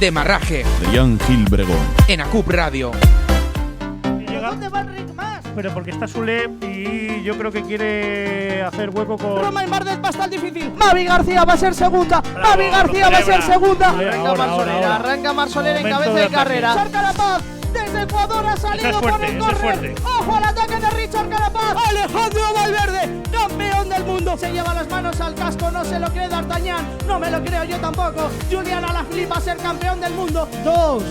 Demarraje. Adrián Gil Bregón. En ACUP Radio. ¿Dónde va Enric Mas? Pero porque está Sule y yo creo que quiere hacer hueco con... Roma y Mar del Pastal difícil. Mavi García va a ser segunda. Mavi García va a ser segunda. Arranca Marsolera en cabeza de carrera. Richard Carapaz desde Ecuador ha salido por el córner. Ojo al ataque de Richard Carapaz. Alejandro Valverde, campeón del mundo. Se lleva las manos al casco, no se lo cree D'Artagnan. No me lo creo yo tampoco. Julian Alaphilippe va a ser campeón del mundo. 2,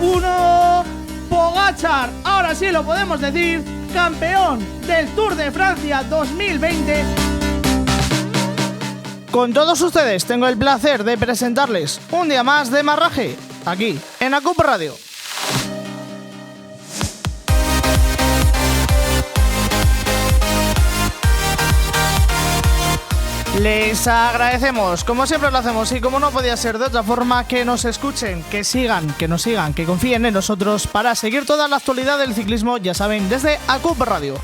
1... Pogačar, ahora sí lo podemos decir, campeón del Tour de Francia 2020. Con todos ustedes tengo el placer de presentarles un día más Demarraje, aquí en ACUP Radio. Les agradecemos, como siempre lo hacemos y como no podía ser de otra forma, que nos escuchen, que sigan, que nos sigan, que confíen en nosotros para seguir toda la actualidad del ciclismo, ya saben, desde ACUP Radio.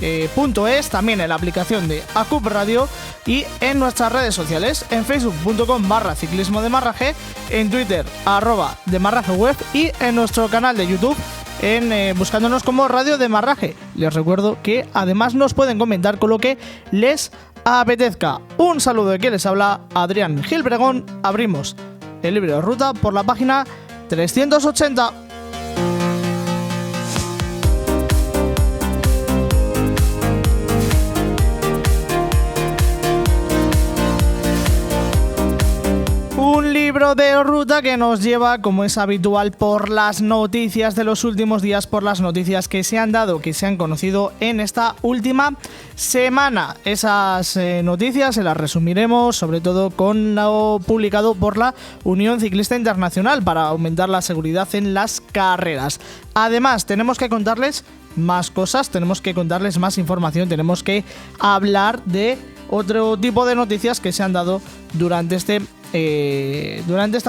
.es, también en la aplicación de ACUP Radio y en nuestras redes sociales, en facebook.com/ciclismo demarraje, en Twitter @demarrajeweb y en nuestro canal de YouTube buscándonos como Radio Demarraje. Les recuerdo que además nos pueden comentar con lo que les apetezca. Un saludo de quien les habla, Adrián Gil Bregón. Abrimos el libro de ruta por la página 380. Un libro de ruta que nos lleva, como es habitual, por las noticias de los últimos días, por las noticias que se han dado, que se han conocido en esta última semana. Esas noticias se las resumiremos, sobre todo con lo publicado por la Unión Ciclista Internacional para aumentar la seguridad en las carreras. Además, tenemos que contarles más cosas, tenemos que contarles más información, tenemos que hablar de otro tipo de noticias que se han dado durante esta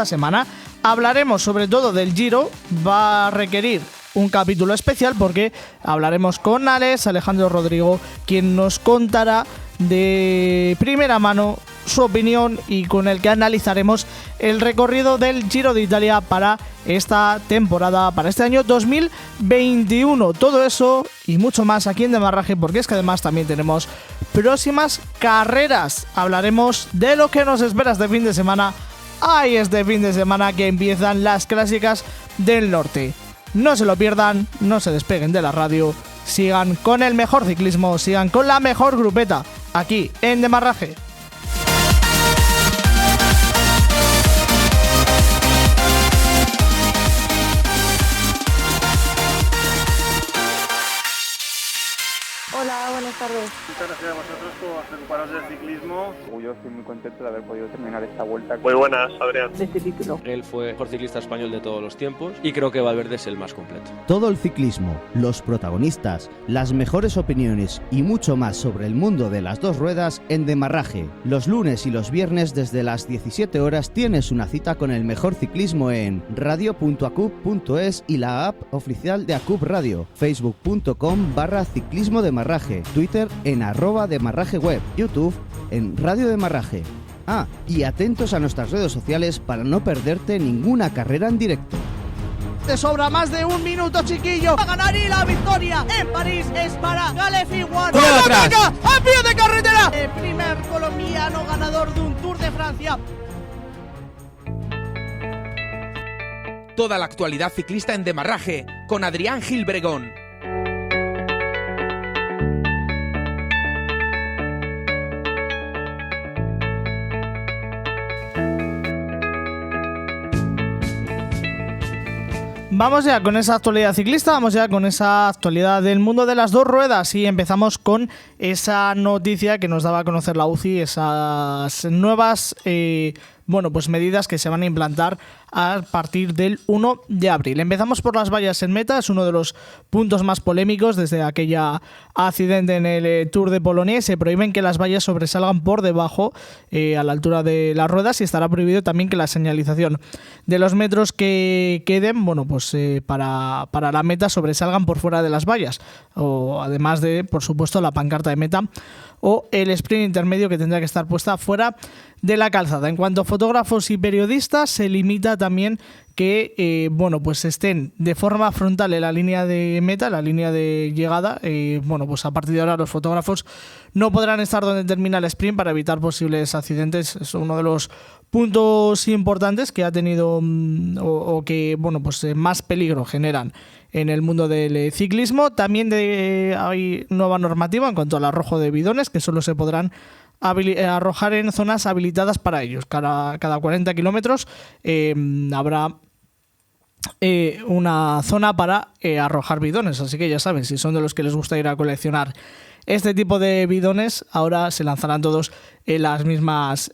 semana. Hablaremos sobre todo del Giro. Va a requerir un capítulo especial porque hablaremos con Alejandro Rodrigo, quien nos contará de primera mano su opinión y con el que analizaremos el recorrido del Giro de Italia para esta temporada, para este año 2021. Todo eso y mucho más aquí en Demarraje, porque es que además también tenemos próximas carreras. Hablaremos de lo que nos espera este fin de semana. Este fin de semana que empiezan las clásicas del norte. No se lo pierdan, no se despeguen de la radio, sigan con el mejor ciclismo, sigan con la mejor grupeta, aquí en Demarraje. Hola, buenas tardes. Muchas gracias a vosotros por preocuparos del ciclismo. Yo estoy muy contento de haber podido terminar esta vuelta. Muy buenas, Adrián. De este título. Él fue el mejor ciclista español de todos los tiempos y creo que Valverde es el más completo. Todo el ciclismo, los protagonistas, las mejores opiniones y mucho más sobre el mundo de las dos ruedas en Demarraje. Los lunes y los viernes desde las 17 horas tienes una cita con el mejor ciclismo en radio.acup.es y la app oficial de ACUP Radio, facebook.com/ciclismo Demarraje, Twitter en @demarrajeweb, YouTube en Radio Demarraje. Y atentos a nuestras redes sociales para no perderte ninguna carrera en directo. Te sobra más de un minuto, chiquillo. Va a ganar y la victoria en París es para Galefiguan. ¡A pie de carretera! El primer colombiano ganador de un Tour de Francia. Toda la actualidad ciclista en Demarraje con Adrián Gil Bregón. Vamos ya con esa actualidad ciclista, vamos ya con esa actualidad del mundo de las dos ruedas y empezamos con esa noticia que nos daba a conocer la UCI, esas nuevas medidas que se van a implantar a partir del 1 de abril. Empezamos por las vallas en meta, es uno de los puntos más polémicos desde aquella accidente en el Tour de Polonia. Se prohíben que las vallas sobresalgan por debajo a la altura de las ruedas y estará prohibido también que la señalización de los metros que queden para la meta sobresalgan por fuera de las vallas, o además de, por supuesto, la pancarta de meta o el sprint intermedio que tendrá que estar puesta fuera de la calzada. En cuanto a fotógrafos y periodistas, se limita también que bueno, pues estén de forma frontal en la línea de meta, la línea de llegada. Bueno, pues a partir de ahora los fotógrafos no podrán estar donde termina el sprint para evitar posibles accidentes. Es uno de los puntos importantes que ha tenido o que, bueno, pues más peligro generan en el mundo del ciclismo. También hay nueva normativa en cuanto al arrojo de bidones, que solo se podrán arrojar en zonas habilitadas para ellos. Cada 40 kilómetros habrá una zona para arrojar bidones, así que ya saben, si son de los que les gusta ir a coleccionar este tipo de bidones, ahora se lanzarán todos en las mismas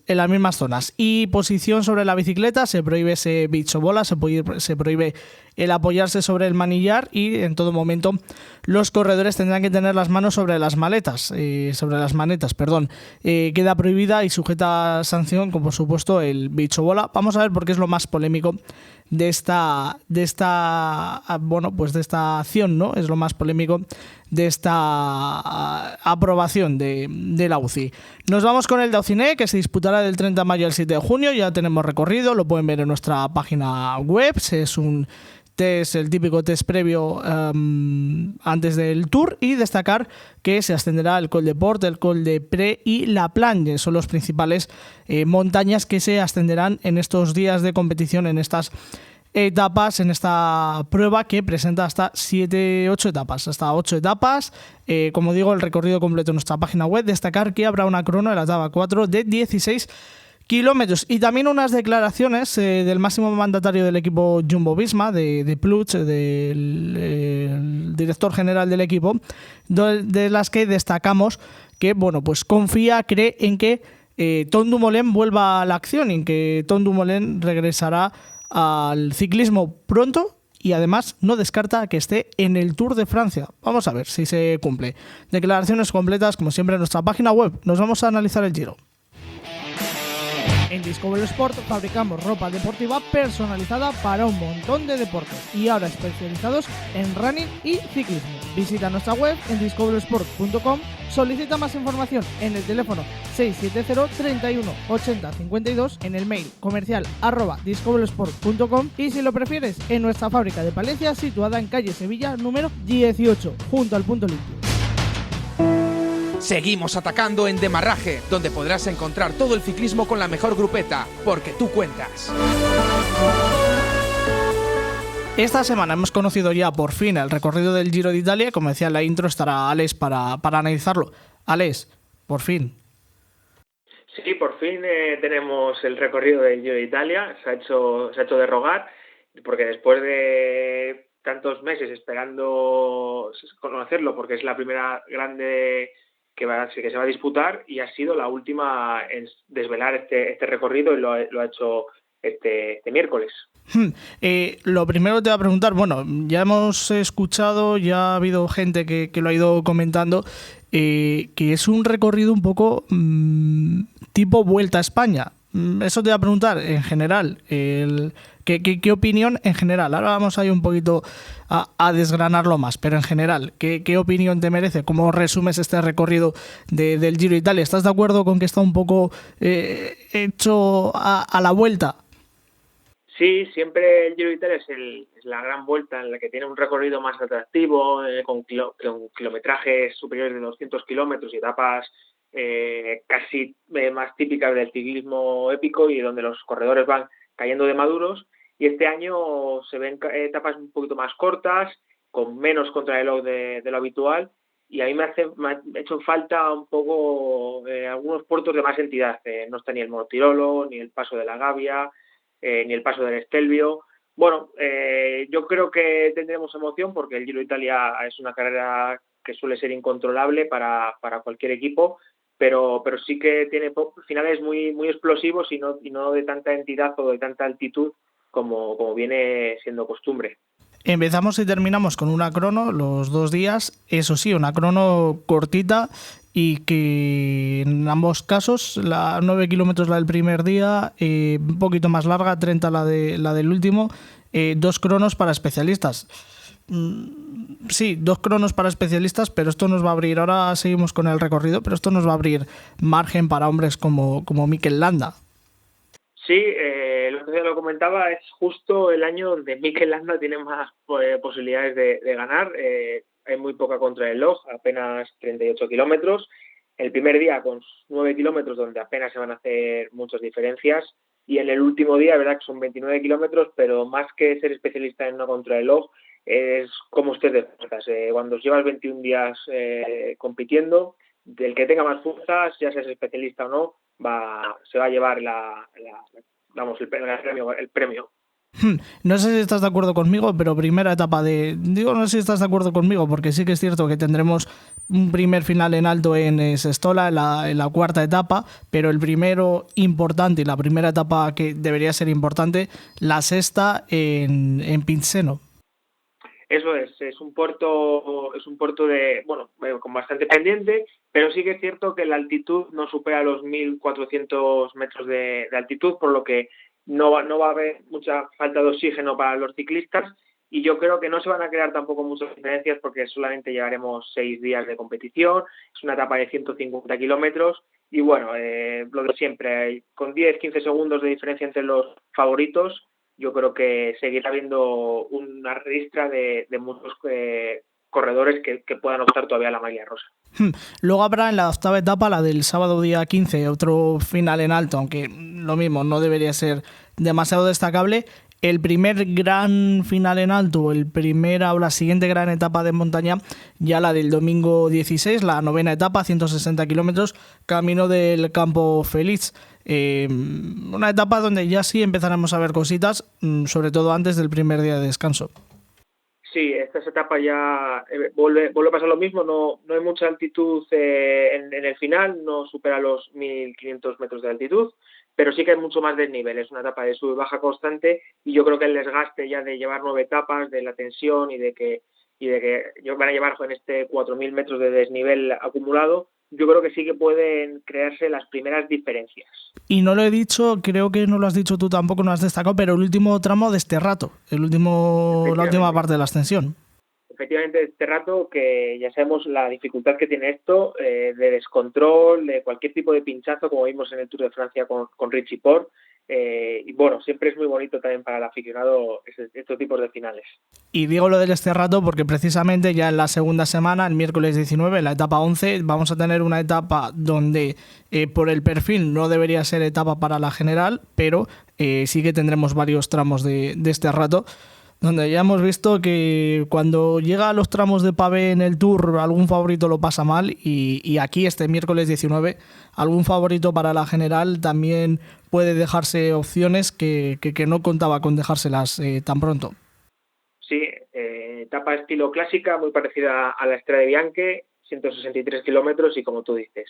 zonas. Y posición sobre la bicicleta, se prohíbe ese bichobola, se prohíbe el apoyarse sobre el manillar, y en todo momento los corredores tendrán que tener las manos sobre las manetas. Queda prohibida y sujeta a sanción, como por supuesto el bichobola. Vamos a ver por qué es lo más polémico de esta acción, ¿no? Es lo más polémico de esta aprobación de la UCI. Nos vamos con el Dauphiné, que se disputará del 30 de mayo al 7 de junio. Ya tenemos recorrido, lo pueden ver en nuestra página web. Es el típico test previo antes del Tour, y destacar que se ascenderá el Col de Port, el Col de Pré y la Plange. Son los principales montañas que se ascenderán en estos días de competición, en estas etapas, en esta prueba que presenta hasta 8 etapas. Como digo, el recorrido completo en nuestra página web. Destacar que habrá una crono en la etapa 4 de 16 kilómetros, y también unas declaraciones del máximo mandatario del equipo Jumbo-Visma, de Puig, del director general del equipo, de las que destacamos que, bueno, pues cree en que Tom Dumoulin vuelva a la acción, y en que Tom Dumoulin regresará al ciclismo pronto, y además no descarta que esté en el Tour de Francia. Vamos a ver si se cumple. Declaraciones completas, como siempre, en nuestra página web. Nos vamos a analizar el Giro. En Discovery Sport fabricamos ropa deportiva personalizada para un montón de deportes, y ahora especializados en running y ciclismo. Visita nuestra web en discoverysport.com, solicita más información en el teléfono 670 31 80 52, en el mail comercial@discoverysport.com, y si lo prefieres, en nuestra fábrica de Palencia, situada en calle Sevilla número 18, junto al Punto Limpio. Seguimos atacando en Demarraje, donde podrás encontrar todo el ciclismo con la mejor grupeta, porque tú cuentas. Esta semana hemos conocido ya por fin el recorrido del Giro de Italia. Como decía en la intro, estará Alex para analizarlo. Alex, por fin. Sí, por fin tenemos el recorrido del Giro de Italia. Se ha hecho de rogar, porque después de tantos meses esperando conocerlo, porque es la primera grande que se va a disputar, y ha sido la última en desvelar este recorrido, y lo ha hecho este miércoles. Lo primero te voy a preguntar, bueno, ya hemos escuchado, ya ha habido gente que lo ha ido comentando, que es un recorrido un poco tipo Vuelta a España. Eso te voy a preguntar en general, ¿qué opinión en general? Ahora vamos a ir un poquito a desgranarlo más, pero en general, ¿qué opinión te merece? ¿Cómo resumes este recorrido del Giro de Italia? ¿Estás de acuerdo con que está un poco hecho a la vuelta? Sí, siempre el Giro de Italia es la gran vuelta en la que tiene un recorrido más atractivo, con kilometrajes superiores de 200 kilómetros y etapas casi más típicas del ciclismo épico, y donde los corredores van cayendo de maduros. Y este año se ven etapas un poquito más cortas, con menos contrarreloj de lo habitual, y a mí me ha hecho falta un poco algunos puertos de más entidad. No está ni el Mortirolo, ni el Paso de la Gavia, ni el Paso del Stelvio. Bueno, yo creo que tendremos emoción, porque el Giro de Italia es una carrera que suele ser incontrolable para cualquier equipo, pero sí que tiene finales muy, muy explosivos, y no de tanta entidad o de tanta altitud como viene siendo costumbre. Empezamos y terminamos con una crono los 2 días, eso sí, una crono cortita, y que en ambos casos, 9 kilómetros la del primer día, un poquito más larga, 30 la del último, 2 cronos para especialistas. Sí, 2 cronos para especialistas, pero esto nos va a abrir, ahora seguimos con el recorrido, pero esto nos va a abrir margen para hombres como Mikel Landa. Sí, el otro día lo comentaba, es justo el año donde Mikel Landa tiene más posibilidades de ganar. Hay muy poca contrarreloj, apenas 38 kilómetros. El primer día con 9 kilómetros donde apenas se van a hacer muchas diferencias. Y en el último día, verdad que son 29 kilómetros, pero más que ser especialista en una contrarreloj, es como usted de fuerzas. Cuando llevas 21 días compitiendo, del que tenga más fuerzas, ya seas especialista o no, se va a llevar el premio. No sé si estás de acuerdo conmigo, pero primera etapa no sé si estás de acuerdo conmigo, porque sí que es cierto que tendremos un primer final en alto en Sestola, en la cuarta etapa, pero el primero importante y la primera etapa que debería ser importante, la sexta en Pinseno. Eso es un puerto con bastante pendiente, pero sí que es cierto que la altitud no supera los 1.400 metros de altitud, por lo que no va a haber mucha falta de oxígeno para los ciclistas, y yo creo que no se van a crear tampoco muchas diferencias porque solamente llevaremos 6 días de competición, es una etapa de 150 kilómetros, y bueno, lo de siempre, con 10-15 segundos de diferencia entre los favoritos, yo creo que seguirá habiendo una ristra de muchos corredores que puedan optar todavía a la maglia rosa. Luego habrá en la octava etapa, la del sábado día 15, otro final en alto, aunque lo mismo, no debería ser demasiado destacable. El primer gran final en alto, o la siguiente gran etapa de montaña, ya la del domingo 16, la novena etapa, 160 kilómetros, camino del Campo Feliz. Una etapa donde ya sí empezaremos a ver cositas, sobre todo antes del primer día de descanso. Sí, esta etapa ya vuelve a pasar lo mismo, no hay mucha altitud en el final, no supera los 1.500 metros de altitud, pero sí que hay mucho más desnivel, es una etapa de sub y baja constante, y yo creo que el desgaste ya de llevar 9 etapas, de la tensión y de que van a llevar en este 4.000 metros de desnivel acumulado, yo creo que sí que pueden crearse las primeras diferencias. Y no lo he dicho, creo que no lo has dicho tú tampoco, no has destacado, pero el último tramo de este rato, la última parte de la ascensión. Efectivamente, este rato, que ya sabemos la dificultad que tiene esto, de descontrol, de cualquier tipo de pinchazo, como vimos en el Tour de Francia con Richie Porte, y bueno, siempre es muy bonito también para el aficionado estos tipos de finales. Y digo lo del este rato porque precisamente ya en la segunda semana, el miércoles 19, en la etapa 11, vamos a tener una etapa donde por el perfil no debería ser etapa para la general, pero sí que tendremos varios tramos de este rato, donde ya hemos visto que cuando llega a los tramos de pavé en el Tour algún favorito lo pasa mal, y aquí este miércoles 19 algún favorito para la general también puede dejarse opciones que no contaba con dejárselas tan pronto. Sí, etapa estilo clásica, muy parecida a la Estrada de Bianche, 163 kilómetros y como tú dices,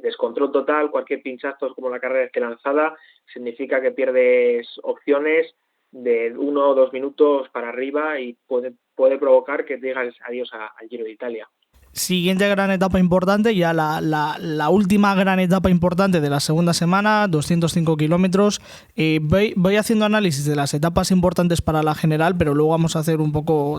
descontrol total, cualquier pinchazo como la carrera esté lanzada significa que pierdes opciones de 1 o 2 minutos para arriba y puede provocar que digas adiós al Giro de Italia. Siguiente gran etapa importante, ya la última gran etapa importante de la segunda semana, 205 kilómetros. Voy haciendo análisis de las etapas importantes para la general, pero luego vamos a hacer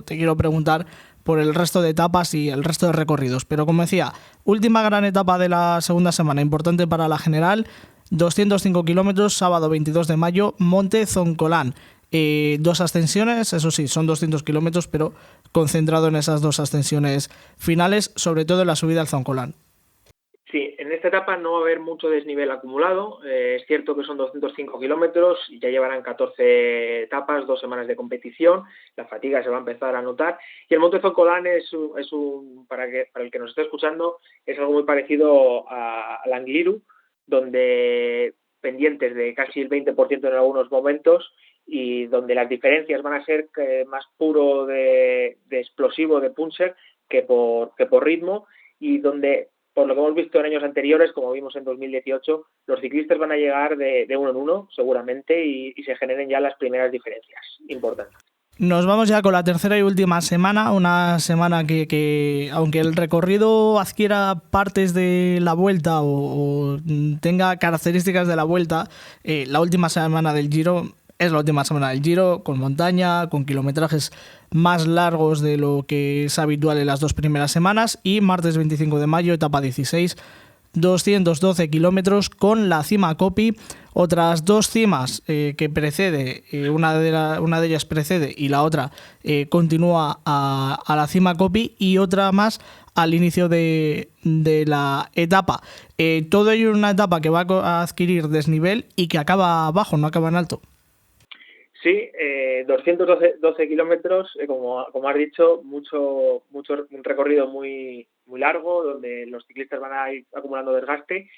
te quiero preguntar por el resto de etapas y el resto de recorridos. Pero como decía, última gran etapa de la segunda semana, importante para la general, 205 kilómetros, sábado 22 de mayo, Monte Zoncolán. 2 ascensiones, eso sí, son 200 kilómetros, pero concentrado en esas 2 ascensiones finales, sobre todo en la subida al Zoncolán. Sí, en esta etapa no va a haber mucho desnivel acumulado. Es cierto que son 205 kilómetros y ya llevarán 14 etapas, 2 semanas de competición. La fatiga se va a empezar a notar. Y el Monte Zoncolán para el que nos esté escuchando, es algo muy parecido al Angliru, donde pendientes de casi el 20% en algunos momentos, y donde las diferencias van a ser más puro de explosivo, de puncher, que por ritmo, y donde, por lo que hemos visto en años anteriores, como vimos en 2018, los ciclistas van a llegar de uno en uno, seguramente, y se generen ya las primeras diferencias importantes. Nos vamos ya con la tercera y última semana, una semana que aunque el recorrido adquiera partes de la Vuelta o tenga características de la Vuelta, la última semana del Giro es la última semana del Giro, con montaña, con kilometrajes más largos de lo que es habitual en las 2 primeras semanas, y martes 25 de mayo, etapa 16, 212 kilómetros con la cima Kopi, otras dos cimas que precede, una de ellas precede y la otra continúa a la cima Kopi, y otra más al inicio de la etapa. Todo ello en una etapa que va a adquirir desnivel y que acaba bajo, no acaba en alto. Sí, 212 kilómetros, como has dicho, un recorrido muy largo, donde los ciclistas van a ir acumulando desgaste.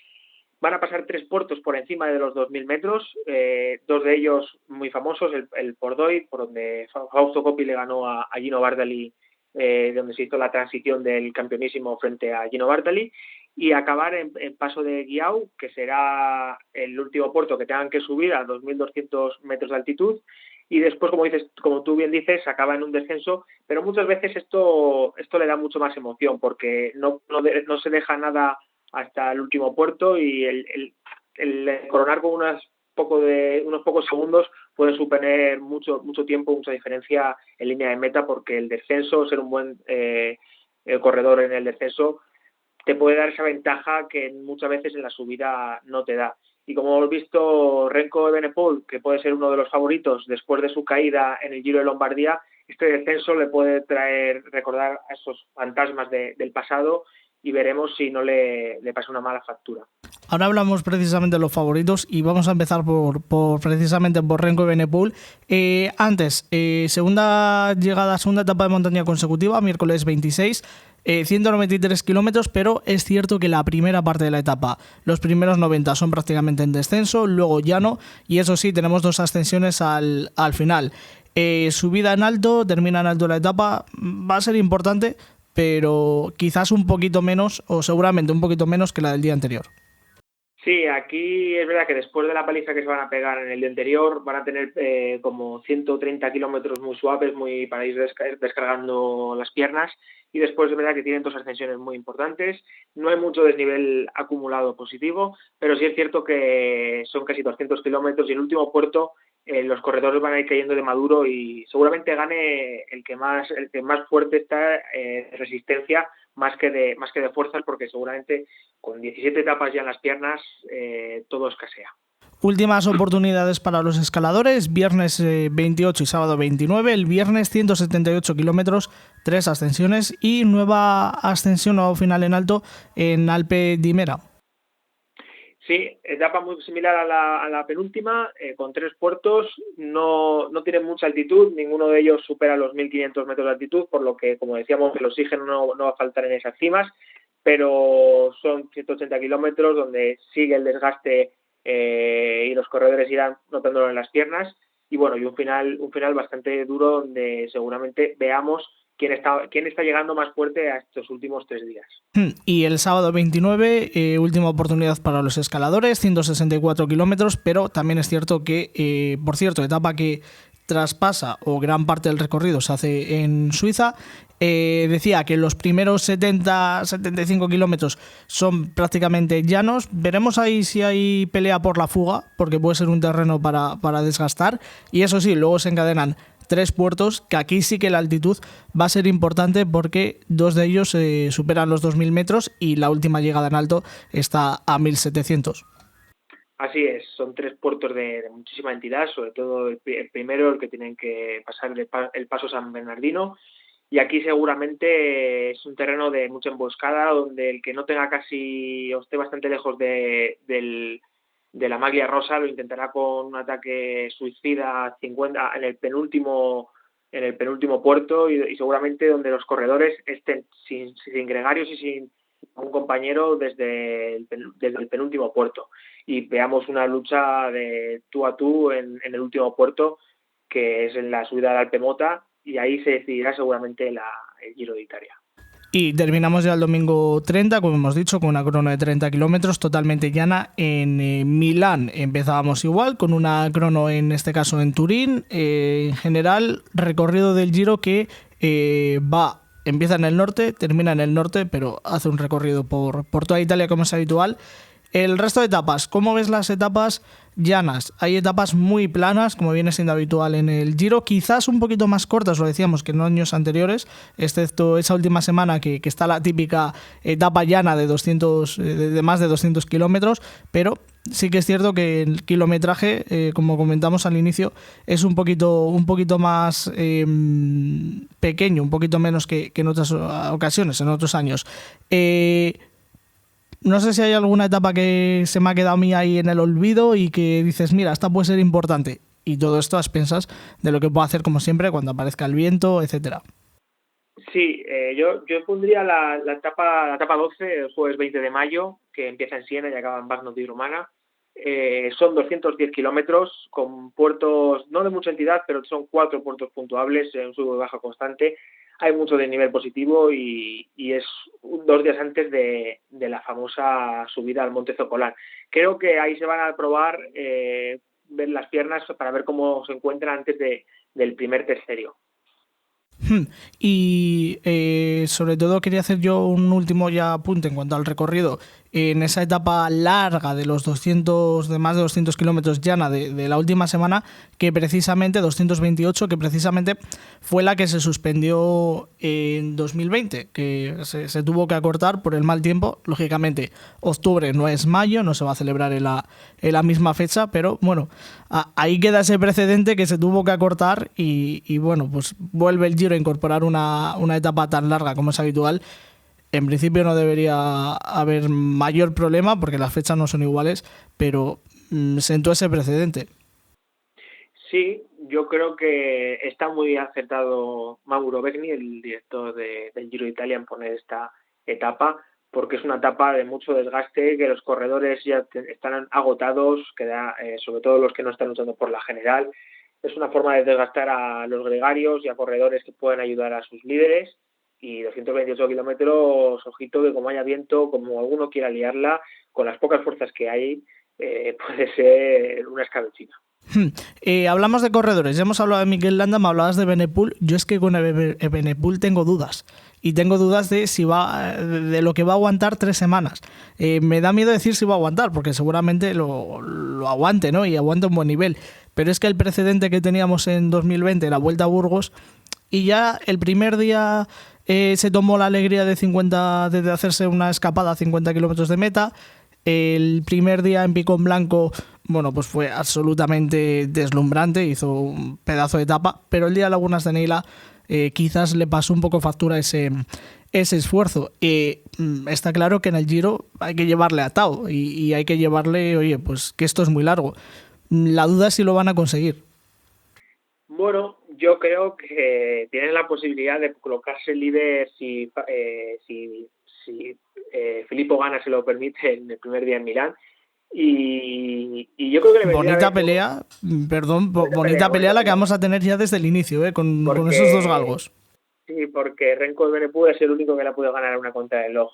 Van a pasar 3 puertos por encima de los 2.000 metros, 2 de ellos muy famosos, el Pordoi, por donde Fausto Coppi le ganó a Gino Bartali, donde se hizo la transición del campeonísimo frente a Gino Bartali, y acabar en Paso de Guiau, que será el último puerto que tengan que subir a 2.200 metros de altitud, y después, como tú bien dices, acaba en un descenso, pero muchas veces esto le da mucho más emoción, porque no se deja nada hasta el último puerto, y el coronar con unos pocos segundos puede suponer mucho tiempo, mucha diferencia en línea de meta, porque el descenso, ser un buen corredor en el descenso, te puede dar esa ventaja que muchas veces en la subida no te da. Y como hemos visto, Renko Evenepoel, que puede ser uno de los favoritos después de su caída en el Giro de Lombardía, este descenso le puede recordar a esos fantasmas del pasado, y veremos si no le pasa una mala factura. Ahora hablamos precisamente de los favoritos y vamos a empezar precisamente por Renko Evenepoel. Antes, segunda etapa de montaña consecutiva, miércoles 26, 193 kilómetros, pero es cierto que la primera parte de la etapa, los primeros 90 son prácticamente en descenso, luego llano, y eso sí, tenemos 2 ascensiones al final. Subida en alto, termina en alto la etapa, va a ser importante, pero quizás un poquito menos, o seguramente un poquito menos que la del día anterior. Sí, aquí es verdad que después de la paliza que se van a pegar en el día anterior, van a tener como 130 kilómetros muy suaves, para ir descargando las piernas, y después es verdad que tienen 2 ascensiones muy importantes. No hay mucho desnivel acumulado positivo, pero sí es cierto que son casi 200 kilómetros, y el último puerto los corredores van a ir cayendo de maduro, y seguramente gane el que más fuerte está de resistencia, más que de fuerzas, porque seguramente con 17 etapas ya en las piernas todo escasea. Últimas oportunidades para los escaladores, viernes 28 y sábado 29, el viernes 178 kilómetros, 3 ascensiones y nueva ascensión o final en alto en Alpe d'Huez. Sí, etapa muy similar a la penúltima, con 3 puertos, no tienen mucha altitud, ninguno de ellos supera los 1.500 metros de altitud, por lo que, como decíamos, el oxígeno no va a faltar en esas cimas, pero son 180 kilómetros donde sigue el desgaste y los corredores irán notándolo en las piernas, y bueno, y un final bastante duro, donde seguramente veamos quién está llegando más fuerte a estos últimos 3 días. Y el sábado 29, última oportunidad para los escaladores, 164 kilómetros, pero también es cierto que, por cierto, etapa que traspasa o gran parte del recorrido se hace en Suiza. Decía que los primeros 70-75 kilómetros son prácticamente llanos. Veremos ahí si hay pelea por la fuga, porque puede ser un terreno para desgastar. Y eso sí, luego se encadenan 3 puertos, que aquí sí que la altitud va a ser importante, porque 2 de ellos superan los 2.000 metros y la última llegada en alto está a 1.700. Así es, son 3 puertos de muchísima entidad, sobre todo el primero, el que tienen que pasar el Paso San Bernardino, y aquí seguramente es un terreno de mucha emboscada, donde el que no tenga casi o esté bastante lejos de la maglia rosa lo intentará con un ataque suicida 50 en el penúltimo puerto, y seguramente donde los corredores estén sin gregarios y sin un compañero desde el penúltimo puerto, y veamos una lucha de tú a tú en el último puerto, que es en la subida del Alpe Mota, y ahí se decidirá seguramente el Giro de Italia. Y terminamos ya el domingo 30, como hemos dicho, con una crono de 30 kilómetros totalmente llana en Milán. Empezábamos igual, con una crono en este caso en Turín. En general, recorrido del Giro que empieza en el norte, termina en el norte, pero hace un recorrido por toda Italia como es habitual. El resto de etapas, ¿cómo ves las etapas llanas? Hay etapas muy planas, como viene siendo habitual en el Giro, quizás un poquito más cortas, lo decíamos, que en años anteriores, excepto esa última semana que está la típica etapa llana de más de 200 kilómetros, pero sí que es cierto que el kilometraje, como comentamos al inicio, es un poquito más pequeño, un poquito menos que en otras ocasiones, en otros años. No sé si hay alguna etapa que se me ha quedado a mí ahí en el olvido y que dices, mira, esta puede ser importante. Y todo esto a expensas de lo que puedo hacer, como siempre, cuando aparezca el viento, etcétera. Sí, yo pondría la etapa 12, el jueves 20 de mayo, que empieza en Siena y acaba en Bagno di Romana. Son 210 kilómetros con puertos, no de mucha entidad, pero son 4 puertos puntuables, un sube y baja constante. Hay mucho de nivel positivo y es 2 días antes de la famosa subida al Monte Zocolán. Creo que ahí se van a probar ver las piernas para ver cómo se encuentran antes del primer tercerio. Y sobre todo quería hacer yo un último ya apunte en cuanto al recorrido. En esa etapa larga de más de 200 kilómetros llana de la última semana, que precisamente 228, que precisamente fue la que se suspendió en 2020, que se tuvo que acortar por el mal tiempo. Lógicamente, octubre no es mayo, no se va a celebrar en la misma fecha, pero bueno, ahí queda ese precedente que se tuvo que acortar y bueno, pues vuelve el Giro a incorporar una etapa tan larga como es habitual. En principio no debería haber mayor problema porque las fechas no son iguales, pero sentó ese precedente. Sí, yo creo que está muy acertado Mauro Begni, el director del Giro de Italia, en poner esta etapa, porque es una etapa de mucho desgaste, que los corredores ya están agotados, sobre todo los que no están luchando por la general. Es una forma de desgastar a los gregarios y a corredores que pueden ayudar a sus líderes. Y 228 kilómetros, ojito, que como haya viento, como alguno quiera liarla, con las pocas fuerzas que hay, puede ser una escabechina. Hablamos de corredores, ya hemos hablado de Mikel Landa, me hablabas de Evenepoel. Yo es que con Evenepoel tengo dudas. Y tengo dudas de lo que va a aguantar 3 semanas. Me da miedo decir si va a aguantar, porque seguramente lo aguante, ¿no? Y aguante un buen nivel. Pero es que el precedente que teníamos en 2020, la Vuelta a Burgos, y ya el primer día se tomó la alegría de hacerse una escapada a 50 kilómetros de meta. El primer día en Picón Blanco, bueno, pues fue absolutamente deslumbrante, hizo un pedazo de etapa, pero el día de Lagunas de Neila quizás le pasó un poco factura ese esfuerzo. Está claro que en el Giro hay que llevarle atado y hay que llevarle, oye, pues que esto es muy largo. La duda es si lo van a conseguir. Bueno, yo creo que tienen la posibilidad de colocarse líder si Filippo Ganna se lo permite en el primer día en Milán. Y yo creo que bonita pelea la que vamos a tener ya desde el inicio, con esos 2 galgos. Sí, porque Remco Evenepoel es el único que le ha podido ganar una contrarreloj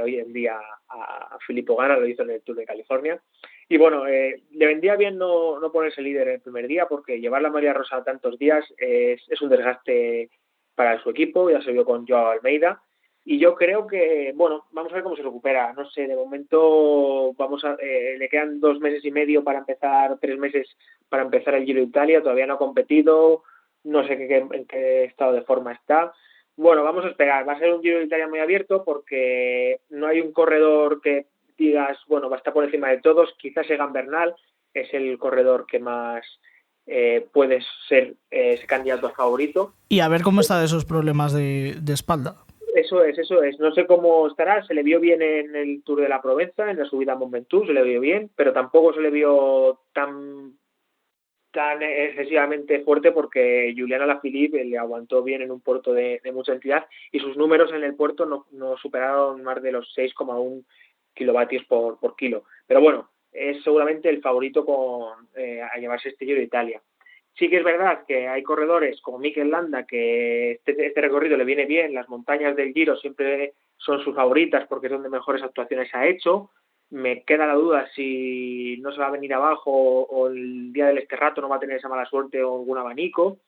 hoy en día a Filippo Ganna, lo hizo en el Tour de California. Y bueno, le vendría bien no ponerse líder en el primer día, porque llevar la María Rosa tantos días es un desgaste para su equipo, ya se vio con Joao Almeida. Y yo creo que, bueno, vamos a ver cómo se recupera. No sé, de momento le quedan 2 meses y medio para empezar, 3 meses para empezar el Giro de Italia. Todavía no ha competido, no sé en qué estado de forma está. Bueno, vamos a esperar. Va a ser un Giro de Italia muy abierto porque no hay un corredor que digas, bueno, va a estar por encima de todos. Quizás Egan Bernal es el corredor que más puede ser ese candidato a favorito. Y a ver cómo está de esos problemas de espalda. Eso es. No sé cómo estará. Se le vio bien en el Tour de la Provenza, en la subida a Mont Ventoux, se le vio bien, pero tampoco se le vio tan excesivamente fuerte, porque Julian Alaphilippe le aguantó bien en un puerto de mucha entidad y sus números en el puerto no superaron más de los 6,1 kilovatios por kilo. Pero bueno, es seguramente el favorito a llevarse este Giro de Italia. Sí que es verdad que hay corredores como Mikel Landa que este recorrido le viene bien, las montañas del Giro siempre son sus favoritas porque es donde mejores actuaciones ha hecho. Me queda la duda si no se va a venir abajo o el día del Esterrato no va a tener esa mala suerte o algún abanico.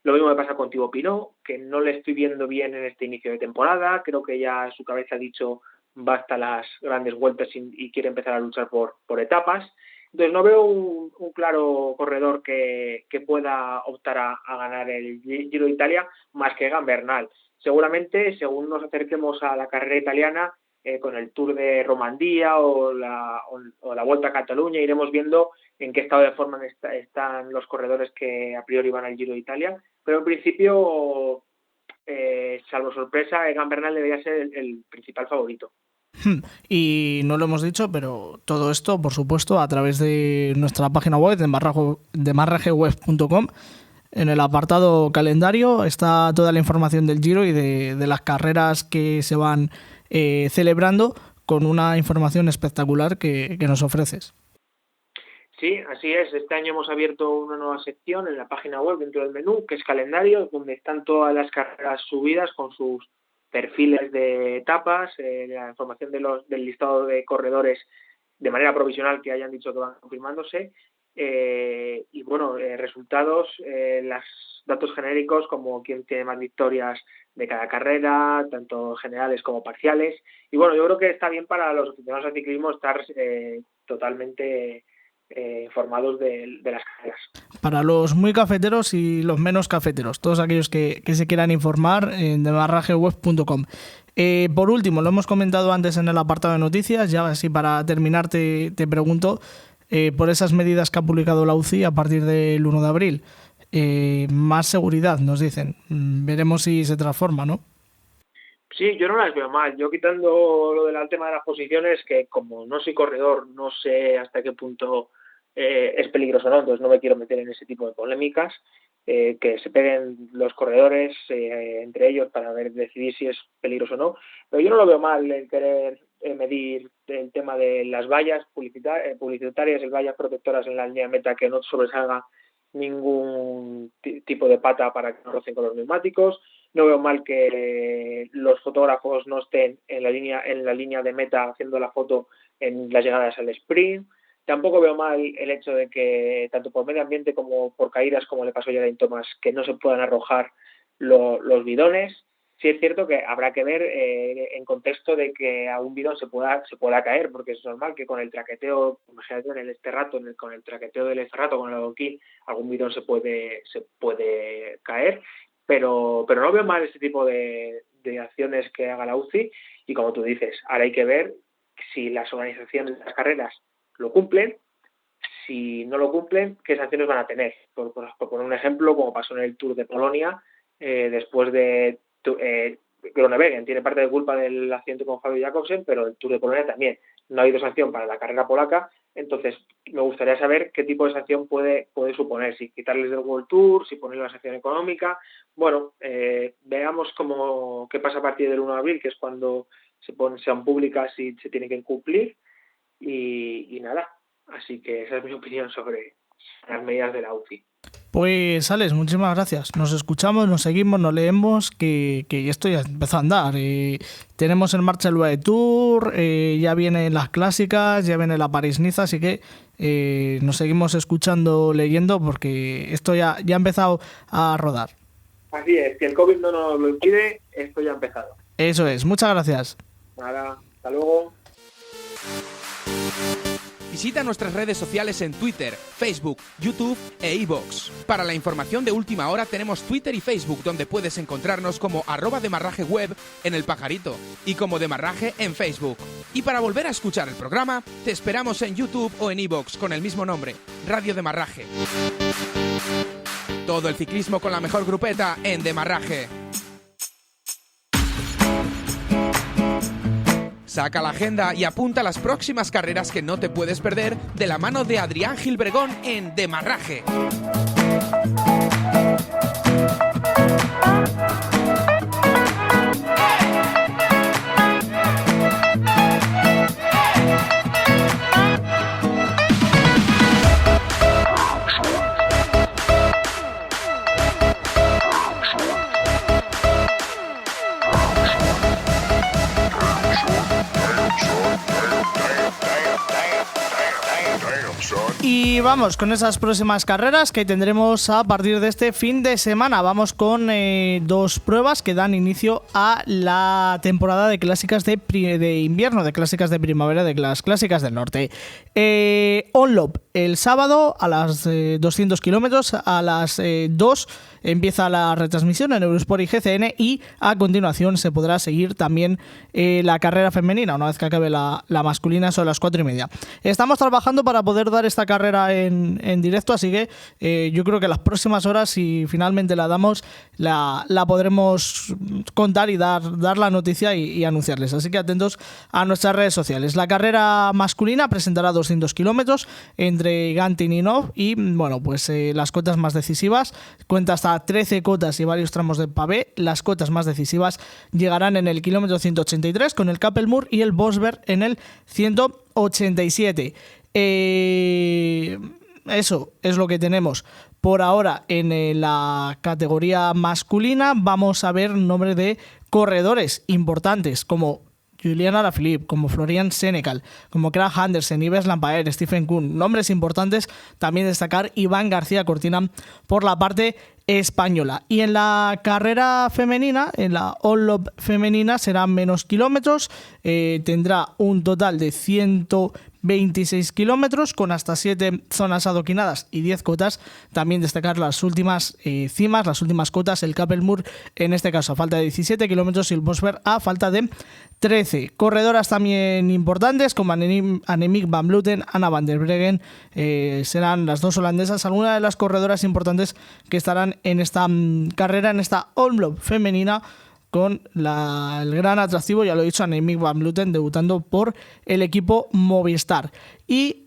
Lo mismo me pasa con Thibaut Pinot, que no le estoy viendo bien en este inicio de temporada. Creo que ya su cabeza ha dicho va hasta las grandes vueltas y quiere empezar a luchar por etapas. Entonces no veo un claro corredor que pueda optar a ganar el Giro de Italia más que Egan Bernal. Seguramente, según nos acerquemos a la carrera italiana, con el Tour de Romandía o la Vuelta a Cataluña, iremos viendo en qué estado de forma están los corredores que a priori van al Giro de Italia, pero en principio, salvo sorpresa, Egan Bernal debería ser el principal favorito. Y no lo hemos dicho, pero todo esto, por supuesto, a través de nuestra página web, demarrageweb.com. En el apartado calendario está toda la información del Giro y de las carreras que se van celebrando, con una información espectacular que nos ofreces. Sí, así es. Este año hemos abierto una nueva sección en la página web dentro del menú, que es calendario, donde están todas las carreras subidas con sus perfiles de etapas, la información del listado de corredores de manera provisional que hayan dicho que van confirmándose, y bueno, resultados, los datos genéricos como quién tiene más victorias de cada carrera, tanto generales como parciales. Y bueno, yo creo que está bien para los aficionados al ciclismo estar totalmente informados de las carreras. Para los muy cafeteros y los menos cafeteros, todos aquellos que se quieran informar en demarrageweb.com. Por último, lo hemos comentado antes en el apartado de noticias, ya así para terminar te pregunto por esas medidas que ha publicado la UCI a partir del 1 de abril. Más seguridad, nos dicen. Veremos si se transforma, ¿no? Sí, yo no las veo mal. Yo, quitando lo del tema de las posiciones, que como no soy corredor, no sé hasta qué punto es peligroso o no, entonces no me quiero meter en ese tipo de polémicas, que se peguen los corredores entre ellos para decidir si es peligroso o no. Pero yo no lo veo mal el querer medir el tema de las vallas publicitarias, las vallas protectoras en la línea de meta, que no sobresalga ningún tipo de pata para que no rocen con los neumáticos. No veo mal que los fotógrafos no estén en la línea de meta haciendo la foto en las llegadas al sprint. Tampoco veo mal el hecho de que, tanto por medio ambiente como por caídas, como le pasó a Geraint Thomas, que no se puedan arrojar los bidones. Sí es cierto que habrá que ver en contexto de que a un bidón se pueda caer, porque es normal que con el traqueteo, imagínate con el traqueteo del Ezerrato, con el adoquín, algún bidón se puede caer, pero no veo mal este tipo de acciones que haga la UCI, y como tú dices, ahora hay que ver si las organizaciones de las carreras lo cumplen. Si no lo cumplen, ¿qué sanciones van a tener? Por poner un ejemplo, como pasó en el Tour de Polonia, después de Groenewegen tiene parte de culpa del accidente con Fabio Jakobsen, pero el Tour de Polonia también. No ha habido sanción para la carrera polaca, entonces me gustaría saber qué tipo de sanción puede suponer, si quitarles del World Tour, si ponerle una sanción económica. Bueno, veamos qué pasa a partir del 1 de abril, que es cuando sean públicas y se tienen que cumplir, y nada. Así que esa es mi opinión sobre las medidas de la UCI. Pues Alex, muchísimas gracias. Nos escuchamos, nos seguimos, nos leemos, que esto ya empezó a andar. Tenemos en marcha el UAE Tour, ya vienen las clásicas, ya viene la París-Niza, así que nos seguimos escuchando, leyendo, porque esto ya ha empezado a rodar. Así es, si el COVID no nos lo impide, esto ya ha empezado. Eso es, muchas gracias. Nada, hasta luego. Visita nuestras redes sociales en Twitter, Facebook, YouTube e iVoox. Para la información de última hora tenemos Twitter y Facebook, donde puedes encontrarnos como @demarrageweb en el pajarito y como Demarraje en Facebook. Y para volver a escuchar el programa, te esperamos en YouTube o en iVoox con el mismo nombre, Radio Demarraje. Todo el ciclismo con la mejor grupeta en Demarraje. Saca la agenda y apunta las próximas carreras que no te puedes perder de la mano de Adrián Gilbregón en Demarraje. Y Y vamos con esas próximas carreras que tendremos a partir de este fin de semana. Vamos con 2 pruebas que dan inicio a la temporada de clásicas de invierno, de clásicas de primavera, de las clásicas del norte. Onlop el sábado a las 200 kilómetros, a las 2 empieza la retransmisión en Eurosport y GCN, y a continuación se podrá seguir también la carrera femenina una vez que acabe la masculina, son las 4:30. Estamos trabajando para poder dar esta carrera en directo, así que yo creo que las próximas horas, si finalmente la damos, la podremos contar y dar la noticia y anunciarles, así que atentos a nuestras redes sociales. La carrera masculina presentará 200 kilómetros entre Gantin y Nov, y bueno, pues las cotas más decisivas, cuenta hasta 13 cotas y varios tramos de pavé. Las cotas más decisivas llegarán en el kilómetro 183 con el Kappelmoor y el Bosberg en el 187. Eso es lo que tenemos por ahora en la categoría masculina. Vamos a ver nombres de corredores importantes como Julian Alaphilippe, como Florian Senecal, como Kragh Andersen, Yves Lampaert, Stephen Kuhn. Nombres importantes. También destacar Iván García Cortina por la parte española. Y en la carrera femenina, en la Onlop femenina, serán menos kilómetros. Tendrá un total de 126 kilómetros con hasta 7 zonas adoquinadas y 10 cotas. También destacar las últimas cimas, las últimas cotas, el Kappelmoor en este caso a falta de 17 kilómetros y el Bosberg a falta de 13. Corredoras también importantes como Annemiek van Vleuten, Anna van der Breggen, serán las 2 holandesas, algunas de las corredoras importantes que estarán en esta carrera, en esta Onlop femenina, con el gran atractivo, ya lo he dicho, Annemiek van Vleuten debutando por el equipo Movistar. Y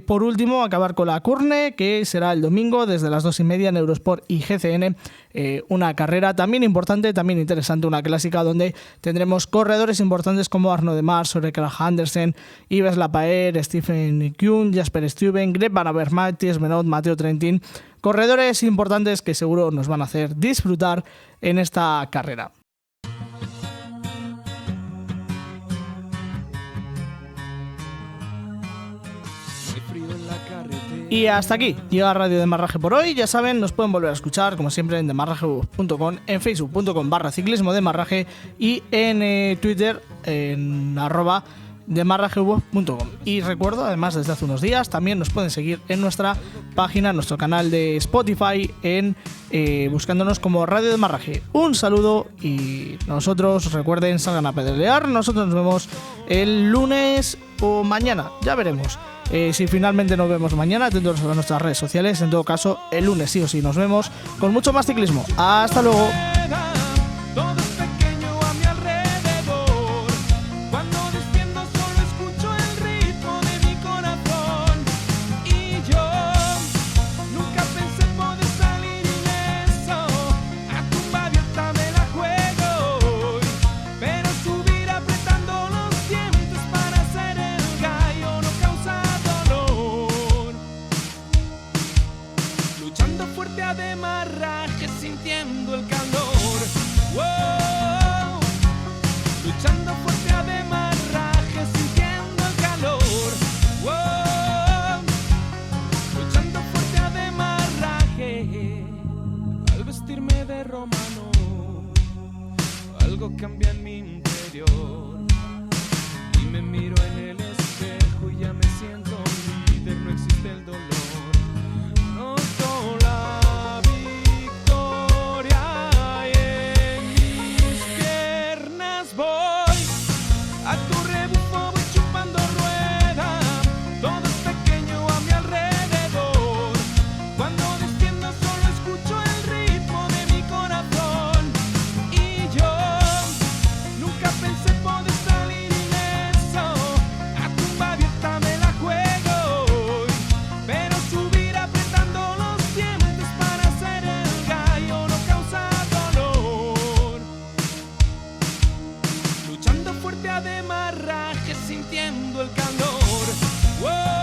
por último, acabar con la Kurne, que será el domingo desde las 2:30 en Eurosport y GCN. Una carrera también importante, también interesante, una clásica donde tendremos corredores importantes como Arnaud Demar, Søren Kragh Andersen, Yves Lampaert, Stephen Kuhn, Jasper Stuyven, Greg Van Avermaet, Thies Benoot, Matteo Trentin. Corredores importantes que seguro nos van a hacer disfrutar en esta carrera. Y hasta aquí llega Radio Demarraje por hoy. Ya saben, nos pueden volver a escuchar como siempre en demarraje.com, en facebook.com/ciclismodemarraje y en Twitter en @demarraje.com. Y recuerdo, además, desde hace unos días también nos pueden seguir en nuestra página, en nuestro canal de Spotify, buscándonos como Radio Demarraje. Un saludo y nosotros, recuerden, salgan a pedalear. Nosotros nos vemos el lunes o mañana, ya veremos. Si finalmente nos vemos mañana, atentos a nuestras redes sociales. En todo caso, el lunes sí o sí nos vemos con mucho más ciclismo. ¡Hasta luego! Cambia en mi interior y me miro en el espejo y ya me siento líder, no existe el dolor. Noto la victoria y en mis piernas voy a tu rebufo, voy chupando rueda, todo es pequeño a mi alrededor. Cuando desciendo solo escucho el ritmo de mi corazón y yo pensé poder salir ileso, a tumba abierta me la juego hoy, pero subir apretando los dientes para ser el gallo no causa dolor. Luchando fuerte a demarraje, sintiendo el calor. ¡Wow!